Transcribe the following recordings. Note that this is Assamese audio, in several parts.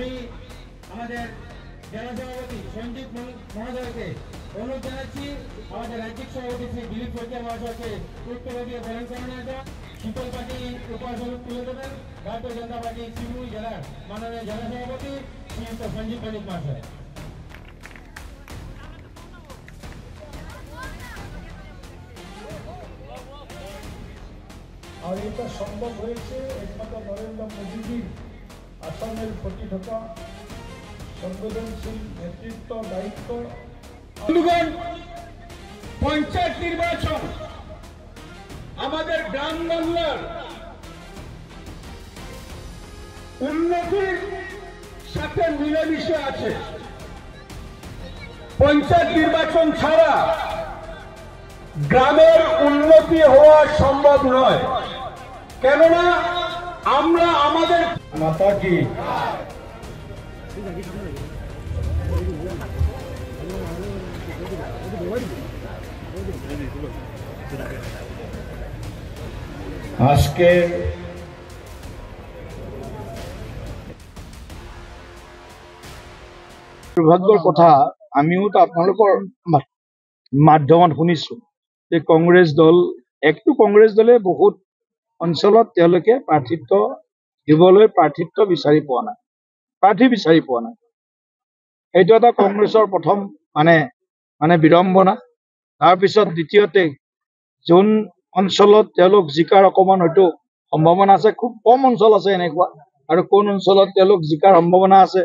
আমি আমাদের জেলা সভাপতি সঞ্জিত মহোদয়কে অনুরোধ জানাচ্ছি আমাদের রাজ্যিক সভাপতি শ্রী দিলীপ শইকীয়া মহাশয়কে পুষ্পবাদী বরণ করানোর জন্য শীতল পার্টি উপহারস্বরূপ তুলে দেবেন ভারতীয় জনতা পার্টি শিবপুর জেলার মাননীয় জেলা সভাপতি শ্রীযুক্ত সঞ্জিত পণ্ডিত মহাশয়। আর এটা সম্ভব হয়েছে একমাত্র নরেন্দ্র মোদীজির আসামের প্রতি থাকা সংবেদনশীল নেতৃত্ব দায়িত্ব। বন্ধুগণ, পঞ্চায়েত নির্বাচন আমাদের গ্রাম বাংলার উন্নতির সাথে মিলেমিশে আছে। পঞ্চায়েত নির্বাচন ছাড়া গ্রামের উন্নতি হওয়া সম্ভব নয়, কেননা আমরা আমাদের মাতা কি আজকে দুৰ্ভাগ্যৰ কথা আমিও তো আপোনালোকৰ মাধ্যমত শুনিছো যে কংগ্ৰেছ দল কংগ্ৰেছ দলে বহুত অঞ্চলত তেওঁলোকে প্ৰাৰ্থিত্ব দিবলৈ প্ৰাৰ্থিত্ব বিচাৰি পোৱা নাই, প্ৰাৰ্থী বিচাৰি পোৱা নাই। এইটো এটা কংগ্ৰেছৰ প্ৰথম মানে বিড়ম্বনা। তাৰপিছত দ্বিতীয়তে যোন অঞ্চলত তেওঁলোক জিকাৰ অকণমান হয়তো সম্ভাৱনা আছে, খুব কম অঞ্চল আছে এনেকুৱা, আৰু কোন অঞ্চলত তেওঁলোক জিকাৰ সম্ভাৱনা আছে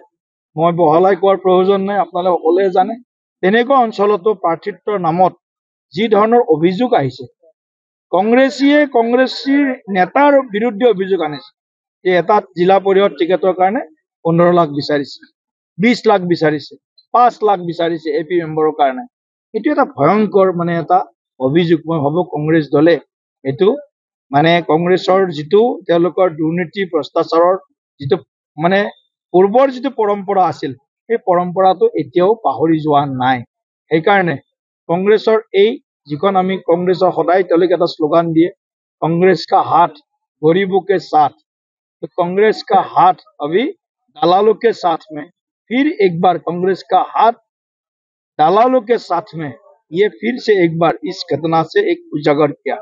মই বহলাই কোৱাৰ প্ৰয়োজন নাই, আপোনালোকে সকলোৱে জানে। তেনেকুৱা অঞ্চলতো প্ৰাৰ্থিত্বৰ নামত যি ধৰণৰ অভিযোগ আহিছে, কংগ্ৰেছীৰ নেতাৰ বিৰুদ্ধে অভিযোগ আনিছে যে এটা জিলা পৰিষদ টিকেটৰ কাৰণে 15 লাখ বিচাৰিছে, 20 লাখ বিচাৰিছে, 5 লাখ বিচাৰিছে এপি মেম্বাৰৰ কাৰণে। এইটো এটা ভয়ংকৰ এটা অভিযোগ। মই ভাবো কংগ্ৰেছ দলে এইটো কংগ্ৰেছৰ যিটো তেওঁলোকৰ দুৰ্নীতি ভ্ৰষ্টাচাৰৰ যিটো পূৰ্বৰ যিটো পৰম্পৰা আছিল, সেই পৰম্পৰাটো এতিয়াও পাহৰি যোৱা নাই। সেইকাৰণে কংগ্ৰেছৰ যিখন আমি কংগ্ৰেছৰ সদায় তেওঁলোকে এটা শ্লোগান দিয়ে, কংগ্ৰেছ কা হাত গৰীবো কে সাথ। तो कांग्रेस का हाथ अभी दलालों के साथ में, फिर एक बार कांग्रेस का हाथ दलालों के साथ में, ये फिर से एक बार इस घटना से एक उजागर किया।